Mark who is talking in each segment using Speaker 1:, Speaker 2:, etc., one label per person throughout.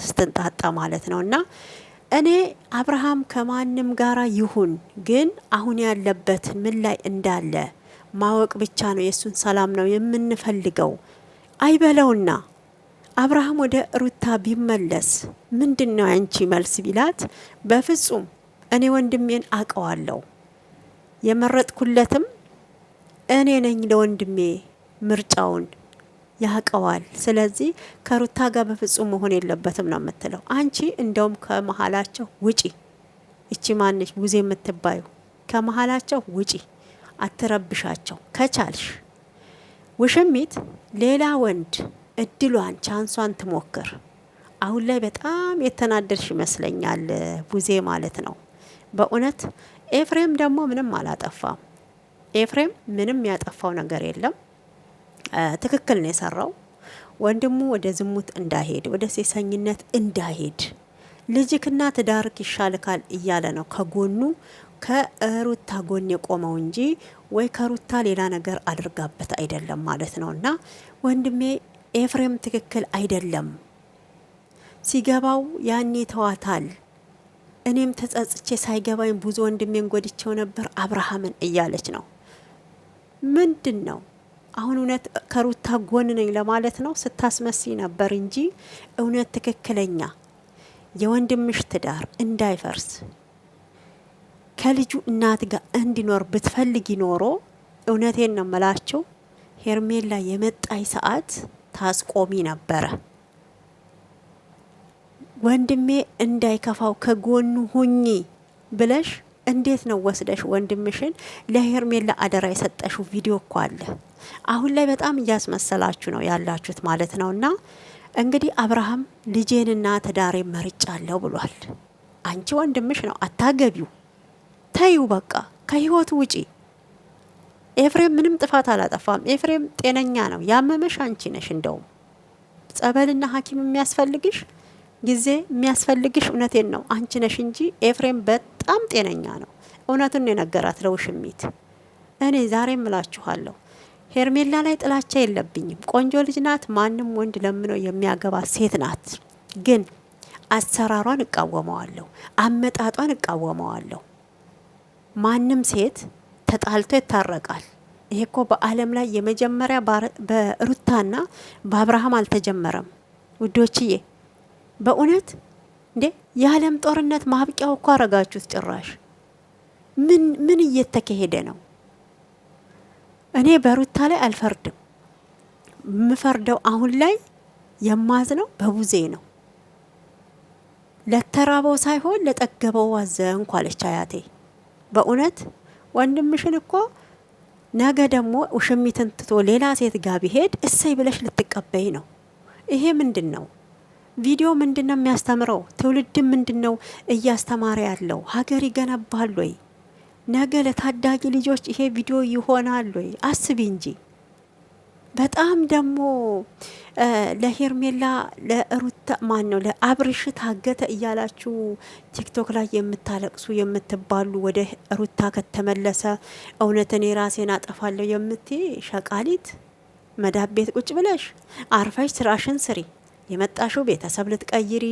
Speaker 1: ስትንጣጣ ማለት ነውና እኔ አብርሃም ከማንም ጋራ ይሁን ግን አሁን ያለበት ምን ላይ እንዳለ ማወቅ ብቻ ነው። የሱን ሰላም ነው የምንፈልገው አይበለውና አብርሃም ወደ ሩታ ቢመለስ ምንድነው አንቺ መልስ ቢላት በፍጹም እኔ ወንድሜን አቀዋለሁ የመረጥኩለትም እኔ ነኝ ለወንድሜ ምርጫውን ያቀዋል ስለዚህ ከሩታ ጋር በፍጹም መሆን የለበትም ነው የምትለው። አንቺ እንደውም ከመሃላቸው ውጪ እቺ ማንሽ ሙዜ የምትባዩ ከመሃላቸው ውጪ አትረብሻቸው ከቻልሽ ውሽሚት ሌላ ወንድ እድሏን ቻንሷን ትሞክር። አሁን ላይ በጣም የተናደድሽ ይመስለኛል ቡዜ ማለት ነው በእውነት። ኤፍሬም ደግሞ ምንም አላጠፋም። ኤፍሬም ምንም ያጠፋው ነገር የለም። ትክክል ነው የሰራው። ወንድሙ ወደ ዝሙት እንዳይሄድ ወደ ሴሰኝነት እንዳይሄድ ልጅክና ትዳርክ ይሻልካል እያለ ነው ከጎኑ ከሩታ ጎን የቆመው እንጂ ወይ ከሩታ ሌላ ነገር አድርጋበት አይደለም ማለት ነውና ወንድሜ ኤፍሬም ትክክል አይደለም። ሲገባው ያኔ ተዋታል። እኔም ተጸጽቼ ሳይገባኝ ብዙ ወንድሜን ጎድቼው ነበር አብርሃምን እያለች ነው። ምንድነው አሁን እውነት ከሩታ ጎን ነኝ ለማለት ነው ስታስመስይ ነበር እንጂ እውነት ትክክለኛ የወንድምሽ ትዳር እንዳይፈርስ ከልጁ እናት ጋር እንዲኖር ብትፈልጊ ኖሮ እውነቴን ነው መላችሁ ሄርሜላ የመጣይ ሰዓት ታስቆሚ ነበረ። ወንድሜ እንዳይከፋው ከጎኑ ሁኚ ብለሽ እንዴት ነው ወስደሽ ወንድምሽን ለሄርሜላ አደራ የሰጠሽው? ቪዲዮ እኮ አለ። አሁን ላይ በጣም እያስመሰላችሁ ነው ያላችሁት ማለት ነውና እንግዲህ አብርሃም ልጄንና ትዳሬን መርጫለሁ ብሏል። አንቺ ወንድምሽ ነው አታገቢው፣ ተይው በቃ ከህይወቱ ውጪ። ኤፍሬም ምንም ጥፋት አላጠፋም። ኤፍሬም ጤነኛ ነው። ያመመሽ አንቺ ነሽ። እንደውም ጸበልና ሐኪም የሚያስፈልግሽ ጊዜ የሚያስፈልግሽ እውነቴን ነው አንቺ ነሽ እንጂ ኤፍሬም በጣም ጤነኛ ነው። እውነቱን ነው የነገራት ለውሽሚት። እኔ ዛሬም እላችኋለሁ ሄርሜላ ላይ ጥላቻ የለብኝም። ቆንጆ ልጅ ናት። ማንም ወንድ ለምኖ የሚያገባ ሴት ናት። ግን አሰራሯን እቃወመዋለሁ፣ አመጣጧን እቃወመዋለሁ። ማንም ሴት ተጣልቶ ይታረቃል። ይሄ እኮ በዓለም ላይ የመጀመሪያ በሩታና በአብርሃም አልተጀመረም ውዶችዬ። በእውነት እንዴ የዓለም ጦርነት ማብቂያው እኮ አረጋችሁት። ጭራሽ ምን እየተካሄደ ነው? እኔ በሩታ ላይ አልፈርድም። የምፈርደው አሁን ላይ የማዝነው በቡዜ ነው። ለተራበው ሳይሆን ለጠገበው አዘንኩ አለች አያቴ። በእውነት ወንድምሽን እኮ ነገ ደግሞ ውሽሚትን ትቶ ሌላ ሴት ጋር ቢሄድ እሰይ ብለሽ ልትቀበይ ነው። ይሄ ምንድነው? ቪዲዮ ምንድነው የሚያስተምረው? ትውልድም ምንድነው እያስተማረ ያለው? ሀገር ይገነባል ወይ? ነገ ለታዳጊ ልጆች ይሄ ቪዲዮ ይሆናል ወይ? አስቢ እንጂ። በጣም ደግሞ ለሄርሜላ ለሩታ ማን ነው ለአብርሽ ታገተ እያላችሁ ቲክቶክ ላይ የምታለቅሱ የምትባሉ ወደ ሩታ ከተመለሰ እውነት እኔ ራሴን አጠፋለሁ የምትይ ሸቃሊት መዳብ ቤት ቁጭ ብለሽ አርፈሽ ስራሽን ስሪ። የመጣሽው ቤተሰብ ልትቀይሪ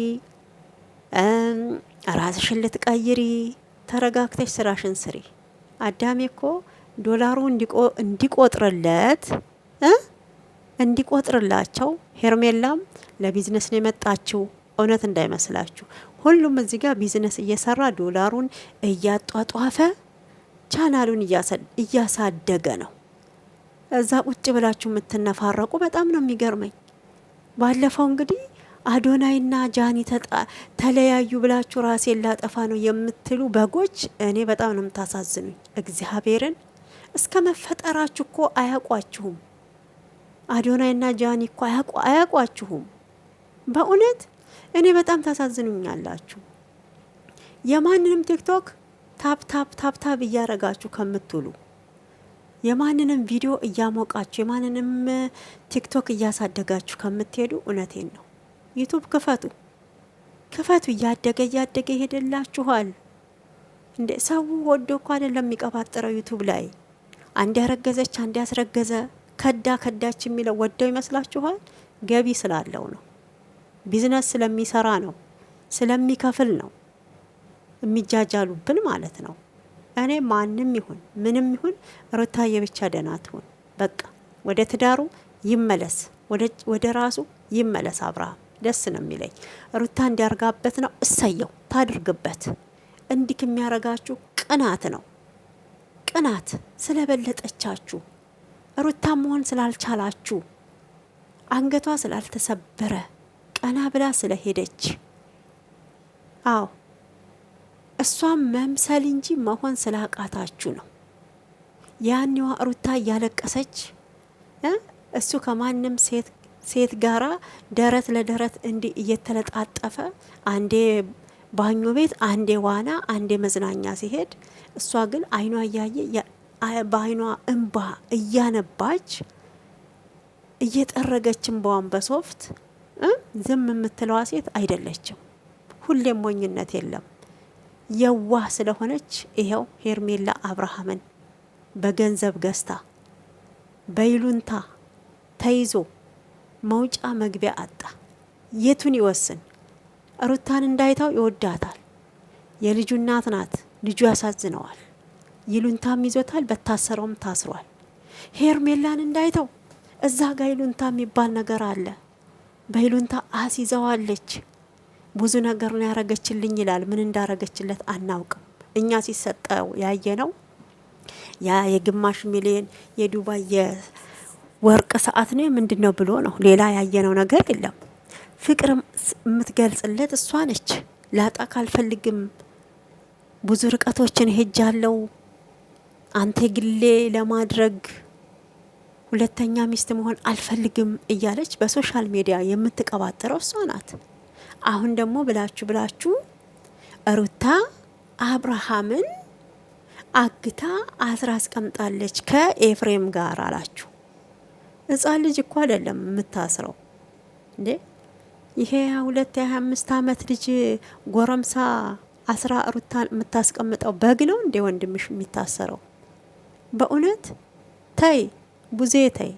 Speaker 1: ራስሽን ልትቀይሪ ተረጋግተሽ ስራሽን ስሪ። አዳሜ እኮ ዶላሩ እንዲቆጥርለት እንዲቆጥርላቸው ሄርሜላም ለቢዝነስ ነው የመጣችው። እውነት እንዳይመስላችሁ ሁሉም እዚህ ጋር ቢዝነስ እየሰራ ዶላሩን እያጧጧፈ ቻናሉን እያሳደገ ነው። እዛ ቁጭ ብላችሁ የምትነፋረቁ በጣም ነው የሚገርመኝ። ባለፈው እንግዲህ አዶናይና ጃኒ ተለያዩ ብላችሁ ራሴን ላጠፋ ነው የምትሉ በጎች እኔ በጣም ነው የምታሳዝኑኝ። እግዚአብሔርን እስከ መፈጠራችሁ እኮ አያቋችሁም። አዶናይና ጃኒ እኮ አያቋችሁም። በእውነት እኔ በጣም ታሳዝኑኛላችሁ። የማንንም ቲክቶክ ታፕ እያረጋችሁ ከምትሉ የማንንም ቪዲዮ እያሞቃችሁ የማንንም ቲክቶክ እያሳደጋችሁ ከምትሄዱ እውነቴን ነው ዩቲዩብ ክፈቱ። እያደገ ይሄድላችኋል። እንደ ሰው ወዶ እኮ አይደለም የሚቀባጥረው ዩቲዩብ ላይ። አንድ ያረገዘች አንድ ያስረገዘ ከዳች የሚለው ወደው ይመስላችኋል? ገቢ ስላለው ነው። ቢዝነስ ስለሚሰራ ነው፣ ስለሚከፍል ነው የሚጃጃሉብን ማለት ነው። እኔ ማንም ይሁን ምንም ይሁን ሩታዬ ብቻ ደህና ትሁን። በቃ ወደ ትዳሩ ይመለስ፣ ወደ ራሱ ይመለስ። አብርሃም ደስ ነው የሚለኝ። ሩታ እንዲያርጋበት ነው። እሰየው ታድርግበት። እንዲህ የሚያረጋችሁ ቅናት ነው። ቅናት ስለበለጠቻችሁ፣ ሩታ መሆን ስላልቻላችሁ፣ አንገቷ ስላልተሰበረ፣ ቀና ብላ ስለሄደች፣ አዎ እሷም መምሰል እንጂ መሆን ስላቃታችሁ ነው። ያኔዋ ሩታ እያለቀሰች እሱ ከማንም ሴት ጋራ ደረት ለደረት እንዲህ እየተለጣጠፈ አንዴ ባኞ ቤት፣ አንዴ ዋና፣ አንዴ መዝናኛ ሲሄድ እሷ ግን አይኗ እያየ በአይኗ እንባ እያነባች እየጠረገች እንባዋን በሶፍት ዝም የምትለዋ ሴት አይደለችም። ሁሌም ሞኝነት የለም። የዋህ ስለሆነች ይኸው ሄርሜላ አብርሃምን በገንዘብ ገዝታ በይሉንታ ተይዞ መውጫ መግቢያ አጣ። የቱን ይወስን? ሩታን እንዳይታው ይወዳታል። የልጁ እናት ናት። ልጁ ያሳዝነዋል። ይሉንታም ይዞታል። በታሰረውም ታስሯል። ሄርሜላን እንዳይታው እዛ ጋር ይሉንታ የሚባል ነገር አለ። በይሉንታ አስይዘዋለች። ብዙ ነገር ነው ያረገችልኝ ይላል። ምን እንዳረገችለት አናውቅም። እኛ ሲሰጠው ያየነው ያ የግማሽ ሚሊዮን የዱባይ የወርቅ ሰዓት ነው ምንድነው ብሎ ነው። ሌላ ያየነው ነገር የለም። ፍቅር የምትገልጽለት እሷ ነች። ላጣ ካልፈልግም ብዙ ርቀቶችን ሄጃለሁ አንተ ግሌ ለማድረግ ሁለተኛ ሚስት መሆን አልፈልግም እያለች በሶሻል ሚዲያ የምትቀባጥረው እሷ ናት። አሁን ደግሞ ብላችሁ ሩታ አብርሃምን አግታ አስራ አስቀምጣለች ከኤፍሬም ጋር አላችሁ። ሕፃን ልጅ እኮ አይደለም የምታስረው እንዴ! ይሄ 25 ዓመት ልጅ ጎረምሳ አስራ ሩታን የምታስቀምጠው በግ ነው እንዴ? ወንድምሽ የሚታሰረው በእውነት ተይ፣ ቡዜ ተይ።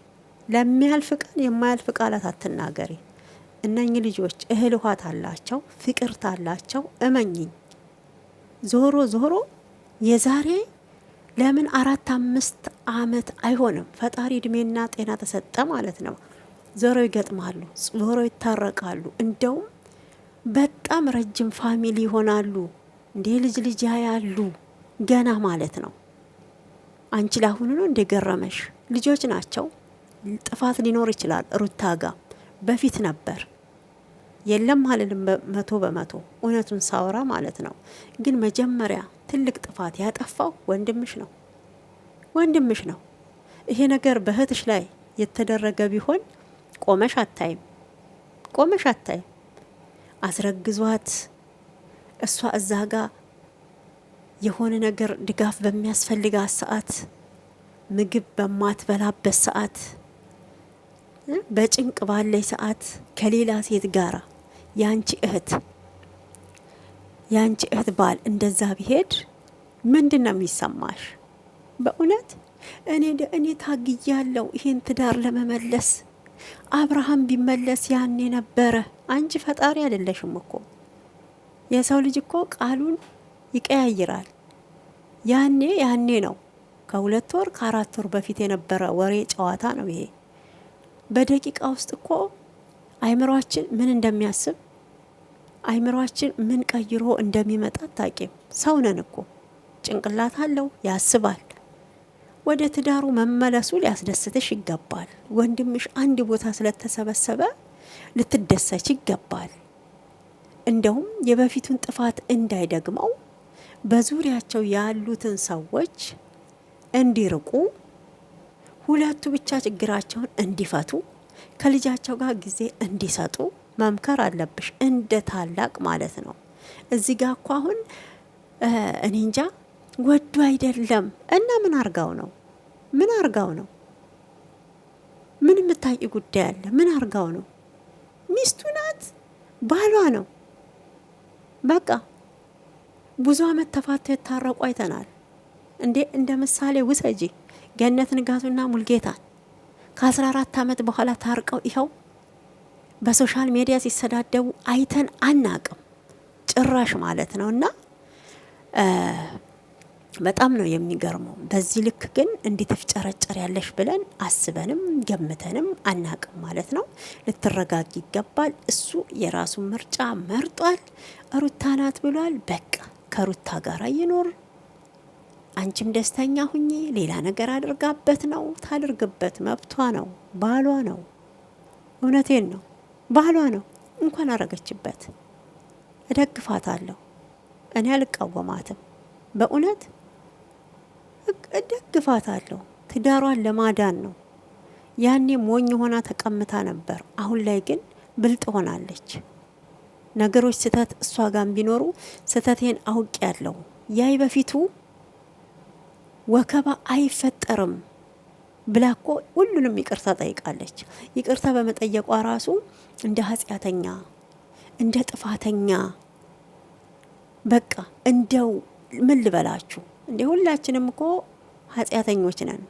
Speaker 1: ለሚያልፍ ቀን የማያልፍ ቃላት አትናገሪ። እነኚህ ልጆች እህል ውሃ ታላቸው፣ ፍቅር ታላቸው። እመኝኝ ዞሮ ዞሮ የዛሬ ለምን 4-5 ዓመት አይሆንም። ፈጣሪ እድሜና ጤና ተሰጠ ማለት ነው። ዞሮ ይገጥማሉ፣ ዞሮ ይታረቃሉ። እንደውም በጣም ረጅም ፋሚሊ ይሆናሉ። እንዴ ልጅ ያያሉ ገና ማለት ነው። አንቺ ላሁኑ ነው እንደገረመሽ። ልጆች ናቸው። ጥፋት ሊኖር ይችላል ሩታ ጋ በፊት ነበር። የለም አልልም 100% እውነቱን ሳወራ ማለት ነው። ግን መጀመሪያ ትልቅ ጥፋት ያጠፋው ወንድምሽ ነው። ይሄ ነገር በእህትሽ ላይ የተደረገ ቢሆን ቆመሽ አታይም። አስረግዟት እሷ እዛ ጋ የሆነ ነገር ድጋፍ በሚያስፈልጋት ሰዓት፣ ምግብ በማትበላበት ሰዓት፣ በጭንቅ ባለይ ሰዓት ከሌላ ሴት ጋራ ያንቺ እህት ባል እንደዛ ቢሄድ ምንድነው የሚሰማሽ? በእውነት እኔ ታግያለሁ ይሄን ትዳር ለመመለስ። አብርሃም ቢመለስ ያኔ ነበረ። አንቺ ፈጣሪ አይደለሽም እኮ። የሰው ልጅ እኮ ቃሉን ይቀያይራል። ያኔ ነው። ከ2 ወር ከ4 ወር በፊት የነበረ ወሬ ጨዋታ ነው ይሄ። በደቂቃ ውስጥ እኮ አይምሯችን ምን እንደሚያስብ፣ አይምሯችን ምን ቀይሮ እንደሚመጣ ታቂም። ሰው ነን እኮ፣ ጭንቅላት አለው፣ ያስባል። ወደ ትዳሩ መመለሱ ሊያስደስትሽ ይገባል። ወንድምሽ አንድ ቦታ ስለተሰበሰበ ልትደሰች ይገባል። እንደውም የበፊቱን ጥፋት እንዳይደግመው በዙሪያቸው ያሉትን ሰዎች እንዲርቁ፣ ሁለቱ ብቻ ችግራቸውን እንዲፈቱ፣ ከልጃቸው ጋር ጊዜ እንዲሰጡ መምከር አለብሽ፣ እንደ ታላቅ ማለት ነው። እዚህ ጋር እኮ አሁን እኔ እንጃ ወዱ አይደለም እና ምን አርጋው ነው? ምን የምታቂ ጉዳይ አለ? ምን አርጋው ነው? ሚስቱ ናት፣ ባሏ ነው። በቃ ብዙ አመት ተፋተው የታረቁ አይተናል። እንደ ምሳሌ ውሰጂ ገነት ንጋቱና ሙልጌታን ከ14 አመት በኋላ ታርቀው ይኸው በሶሻል ሚዲያ ሲሰዳደቡ አይተን አናቅም ጭራሽ ማለት ነውና በጣም ነው የሚገርመው። በዚህ ልክ ግን እንዲተፍጨረጨር ያለሽ ብለን አስበንም ገምተንም አናቅም ማለት ነው። ልትረጋጊ ይገባል። እሱ የራሱን ምርጫ መርጧል። ሩታ ናት ብሏል። በቃ ከሩታ ጋር ይኖር። አንቺም ደስተኛ ሁኚ። ሌላ ነገር አድርጋበት ነው ታድርግበት፣ መብቷ ነው፣ ባሏ ነው። እውነቴን ነው፣ ባሏ ነው። እንኳን አረገችበት እደግፋታለሁ። እኔ አልቃወማትም፣ በእውነት እደግፋታለሁ። ትዳሯን ለማዳን ነው። ያኔ ሞኝ ሆና ተቀምታ ነበር። አሁን ላይ ግን ብልጥ ሆናለች። ነገሮች ስተት እሷ ጋር ቢኖሩ ስተቴን አውቅ ያለው ያይ በፊቱ ወከባ አይፈጠርም ብላኮ ሁሉንም ይቅርታ ጠይቃለች። ይቅርታ በመጠየቋ ራሱ እንደ ኃጢአተኛ እንደ ጥፋተኛ በቃ እንደው ምን ልበላችሁ እንዴ፣ ሁላችንም እኮ ኃጢአተኞች ነን።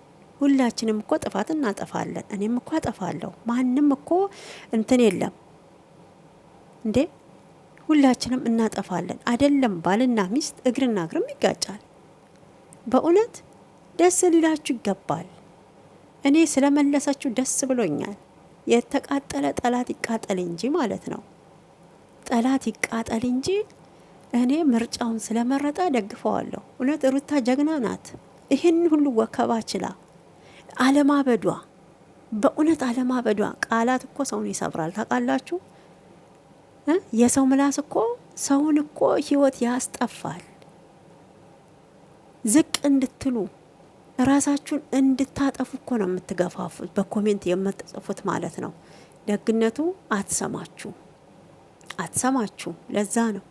Speaker 1: ሁላችንም እኮ ጥፋት እናጠፋለን። እኔም እኮ አጠፋለሁ። ማንም እኮ እንትን የለም እንዴ፣ ሁላችንም እናጠፋለን። አይደለም ባልና ሚስት እግርና እግርም ይጋጫል። በእውነት ደስ ሊላችሁ ይገባል። እኔ ስለመለሳችሁ ደስ ብሎኛል። የተቃጠለ ጠላት ይቃጠል እንጂ ማለት ነው። ጠላት ይቃጠል እንጂ እኔ ምርጫውን ስለመረጠ ደግፈዋለሁ። እውነት ሩታ ጀግና ናት። ይህን ሁሉ ወከባ ችላ አለማበዷ፣ በእውነት አለማበዷ። ቃላት እኮ ሰውን ይሰብራል ታውቃላችሁ። የሰው ምላስ እኮ ሰውን እኮ ህይወት ያስጠፋል። ዝቅ እንድትሉ ራሳችሁን እንድታጠፉ እኮ ነው የምትገፋፉት፣ በኮሜንት የምትጽፉት ማለት ነው። ደግነቱ አትሰማችሁ። ለዛ ነው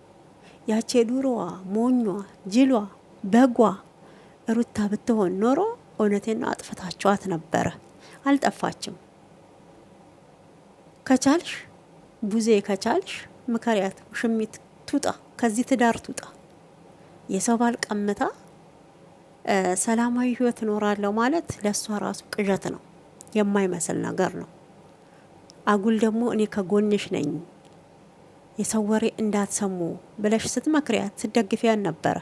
Speaker 1: ያቼ ዱሮዋ፣ ሞኟ፣ ጅሏ፣ በጓ ሩታ ብትሆን ኖሮ እውነቴን ነው አጥፍታችኋት ነበረ። አልጠፋችም። ከቻልሽ ቡዜ ከቻልሽ ምከሪያት። ሽሚት ቱጣ፣ ከዚህ ትዳር ቱጣ። የሰው ባል ቀምታ ሰላማዊ ህይወት እኖራለሁ ማለት ለሷ ራሱ ቅዠት ነው፣ የማይመስል ነገር ነው። አጉል ደግሞ እኔ ከጎንሽ ነኝ የሰው ወሬ እንዳትሰሙ ብለሽ ስትመክሪያት ስትደግፊያን ነበረ።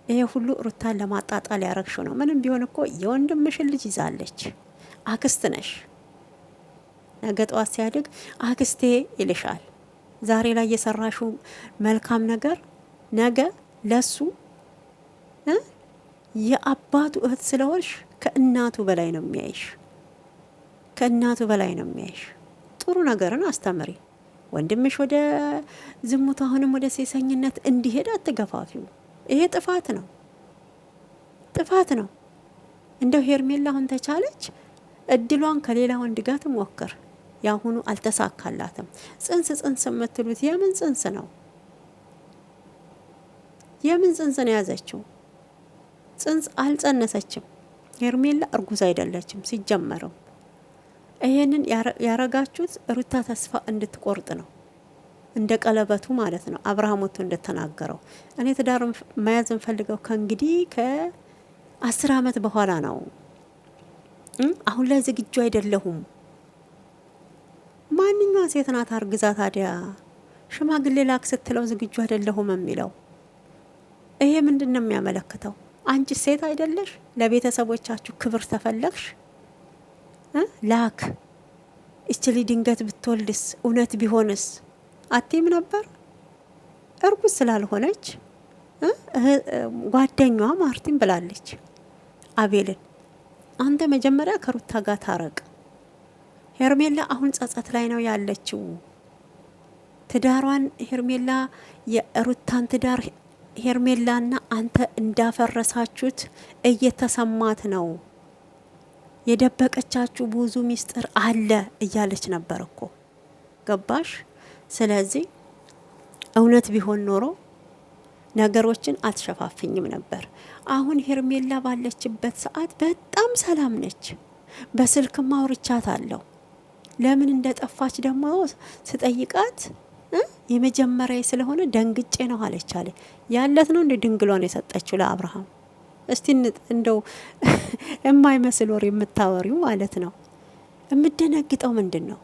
Speaker 1: ይሄ ሁሉ ሩታን ለማጣጣል ያረግሽው ነው። ምንም ቢሆን እኮ የወንድምሽን ልጅ ይዛለች። አክስት ነሽ። ነገ ጠዋት ሲያድግ አክስቴ ይልሻል። ዛሬ ላይ የሰራሽው መልካም ነገር ነገ ለሱ የአባቱ እህት ስለሆንሽ ከእናቱ በላይ ነው የሚያይሽ። ጥሩ ነገርን አስተምሪ። ወንድምሽ ወደ ዝሙት አሁንም ወደ ሴሰኝነት እንዲሄድ አትገፋፊው። ይሄ ጥፋት ነው። እንደው ሄርሜላ አሁን ተቻለች እድሏን ከሌላ ወንድ ጋር ትሞክር። ያሁኑ አልተሳካላትም። ጽንስ የምትሉት የምን ጽንስ ነው? የምን ጽንስ ነው ያዘችው? ጽንስ አልጸነሰችም። ሄርሜላ እርጉዝ አይደለችም ሲጀመረው። ይሄንን ያረጋችሁት ሩታ ተስፋ እንድትቆርጥ ነው፣ እንደ ቀለበቱ ማለት ነው። አብርሃም ወጥቶ እንደተናገረው እኔ ትዳር መያዝ እንፈልገው ከእንግዲህ ከ10 ዓመት በኋላ ነው። አሁን ላይ ዝግጁ አይደለሁም። ማንኛዋ ሴት ናት አርግዛ ታዲያ ሽማግሌ ላክ ስትለው ዝግጁ አይደለሁም የሚለው? ይሄ ምንድነው የሚያመለክተው? አንቺ ሴት አይደለሽ? ለቤተሰቦቻችሁ ክብር ተፈለግሽ? ላክ እችሊ ድንገት ብትወልድስ እውነት ቢሆንስ አትይም ነበር? እርጉዝ ስላልሆነች ጓደኛዋ ማርቲን ብላለች አቤልን፣ አንተ መጀመሪያ ከሩታ ጋር ታረቅ። ሄርሜላ አሁን ጸጸት ላይ ነው ያለችው። ትዳሯን ሄርሜላ የሩታን ትዳር ሄርሜላና አንተ እንዳፈረሳችሁት እየተሰማት ነው። የደበቀቻችሁ ብዙ ሚስጥር አለ እያለች ነበር እኮ ገባሽ? ስለዚህ እውነት ቢሆን ኖሮ ነገሮችን አትሸፋፍኝም ነበር። አሁን ሄርሜላ ባለችበት ሰዓት በጣም ሰላም ነች። በስልክም አውርቻታለሁ። ለምን እንደጠፋች ደግሞ ስጠይቃት የመጀመሪያ ስለሆነ ደንግጬ ነው አለች አለ። ያለት ነው እንደ ድንግሏን የሰጠችው ለአብርሃም። እስቲ እንደው የማይመስል ወሬ የምታወሪው ማለት ነው። የምደነግጠው ምንድን ነው?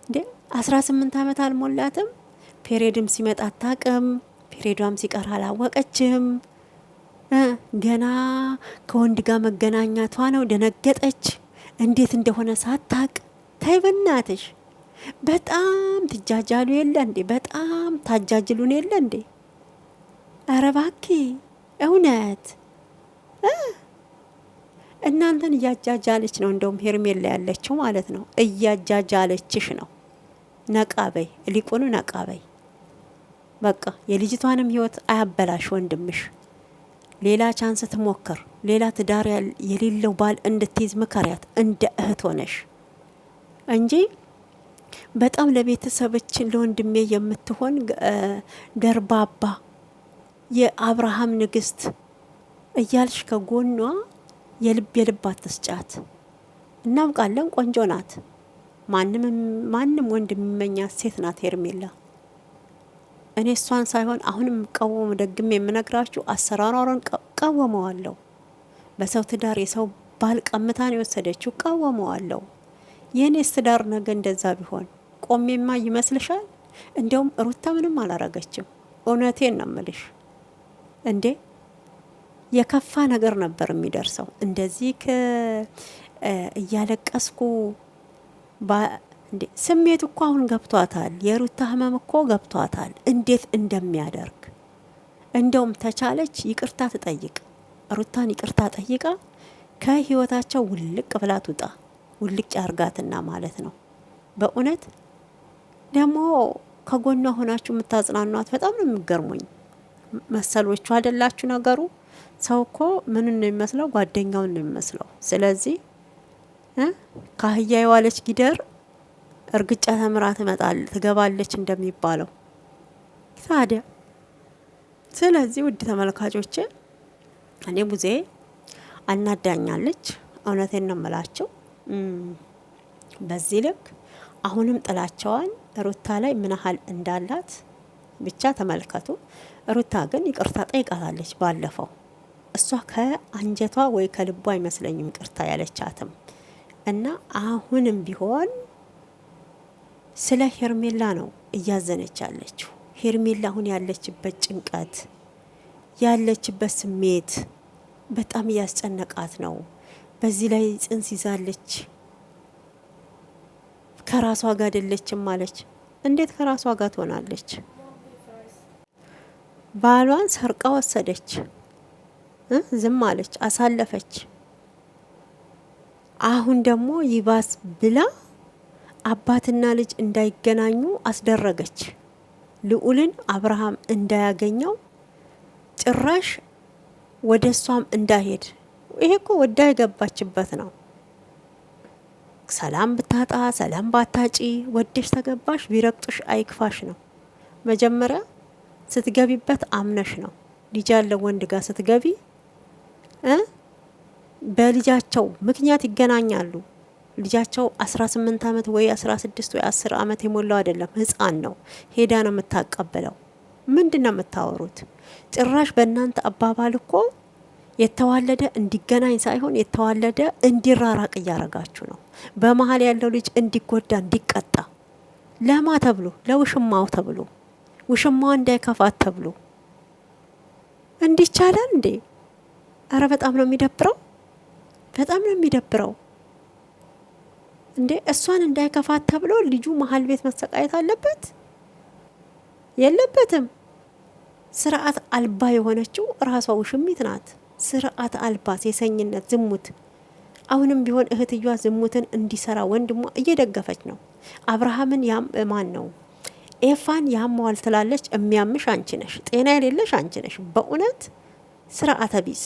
Speaker 1: እንዴ 18 ዓመት አልሞላትም። ፔሬድም ሲመጣ አታቅም፣ ፔሬዷም ሲቀር አላወቀችም። ገና ከወንድ ጋር መገናኛቷ ነው ደነገጠች። እንዴት እንደሆነ ሳታቅ። ታይ በናትሽ በጣም ትጃጃሉ የለ እንዴ? በጣም ታጃጅሉን የለ እንዴ? ኧረ ባኪ እውነት እናንተን እያጃጃለች ነው። እንደውም ሄርሜላ ያለችው ማለት ነው እያጃጃለችሽ ነው። ነቃበይ ሊቁኑ ነቃበይ። በቃ የልጅቷንም ህይወት አያበላሽ ወንድምሽ። ሌላ ቻንስ ትሞክር። ሌላ ትዳር የሌለው ባል እንድትይዝ ምከሪያት እንደ እህት ሆነሽ እንጂ በጣም ለቤተሰቦችን ለወንድሜ የምትሆን ደርባባ የአብርሃም ንግስት እያልሽ ከጎኗ የልብ አትስጫት። እናውቃለን፣ ቆንጆ ናት። ማንም ወንድ የሚመኛት ሴት ናት ሄርሜላ። እኔ እሷን ሳይሆን አሁንም ቀወሙ ደግሜ የምነግራችሁ አሰራሯን ቀወመዋለሁ። በሰው ትዳር የሰው ባል ቀምታን የወሰደችው ቀወመዋለሁ። የኔስ ትዳር ነገ እንደዛ ቢሆን ቆሜማ ይመስልሻል? እንደውም ሩታ ምንም አላረገችም። እውነቴን ነው የምልሽ። እንዴ የከፋ ነገር ነበር የሚደርሰው። እንደዚህ እያለቀስኩ እንዴ ስሜት እኮ አሁን ገብቷታል። የሩታ ህመም እኮ ገብቷታል እንዴት እንደሚያደርግ። እንደውም ተቻለች ይቅርታ ትጠይቅ። ሩታን ይቅርታ ጠይቃ ከህይወታቸው ውልቅ ብላ ትውጣ። ውልቅ ያርጋትና ማለት ነው። በእውነት ደግሞ ከጎኗ ሆናችሁ የምታጽናኗት በጣም ነው የሚገርሙኝ። መሰሎቹ አይደላችሁ ነገሩ። ሰው እኮ ምን ነው የሚመስለው? ጓደኛውን ነው የሚመስለው። ስለዚህ ካህያ የዋለች ጊደር እርግጫ ተምራ ትገባለች እንደሚባለው ታዲያ። ስለዚህ ውድ ተመልካቾቼ እኔ ቡዜ አናዳኛለች። እውነቴን ነው የምላቸው። በዚህ ልክ አሁንም ጥላቸዋን ሩታ ላይ ምን ያህል እንዳላት ብቻ ተመልከቱ። ሩታ ግን ይቅርታ ጠይቃታለች ባለፈው። እሷ ከአንጀቷ ወይ ከልቧ አይመስለኝም ይቅርታ ያለቻትም። እና አሁንም ቢሆን ስለ ሄርሜላ ነው እያዘነች ያለችው። ሄርሜላ አሁን ያለችበት ጭንቀት፣ ያለችበት ስሜት በጣም እያስጨነቃት ነው። በዚህ ላይ ጽንስ ይዛለች። ከራሷ ጋር አይደለችም ማለች። እንዴት ከራሷ ጋር ትሆናለች? ባሏን ሰርቃ ወሰደች። ዝም አለች፣ አሳለፈች። አሁን ደግሞ ይባስ ብላ አባትና ልጅ እንዳይገናኙ አስደረገች። ልዑልን አብርሃም እንዳያገኘው ጭራሽ ወደ እሷም እንዳይሄድ። ይሄ እኮ ወዳ የገባችበት ነው። ሰላም ብታጣ ሰላም ባታጪ ወደሽ ተገባሽ፣ ቢረቅጡሽ አይክፋሽ ነው። መጀመሪያ ስትገቢበት አምነሽ ነው። ልጅ ያለው ወንድ ጋር ስትገቢ በልጃቸው ምክንያት ይገናኛሉ። ልጃቸው 18 ዓመት ወይ 16 ወይ 10 ዓመት የሞላው አይደለም፣ ህፃን ነው። ሄዳ ነው የምታቀበለው። ምንድነው የምታወሩት? ጭራሽ በእናንተ አባባል እኮ የተዋለደ እንዲገናኝ ሳይሆን የተዋለደ እንዲራራቅ እያረጋችሁ ነው። በመሀል ያለው ልጅ እንዲጎዳ እንዲቀጣ ለማ ተብሎ ለውሽማው ተብሎ ውሽማዋ እንዳይከፋት ተብሎ እንዲቻላል እንዴ? አረ በጣም ነው የሚደብረው። በጣም ነው የሚደብረው እንዴ! እሷን እንዳይከፋት ተብሎ ልጁ መሀል ቤት መሰቃየት አለበት? የለበትም። ስርዓት አልባ የሆነችው ራሷ ውሽሚት ናት። ስርዓት አልባ ሴሰኝነት፣ ዝሙት። አሁንም ቢሆን እህትየዋ ዝሙትን እንዲሰራ ወንድሟ እየደገፈች ነው። አብርሃምን ማን ነው ኤፋን ያመዋል ትላለች። የሚያምሽ አንቺ ነሽ፣ ጤና የሌለሽ አንቺ ነሽ። በእውነት ስርዓተ ቢስ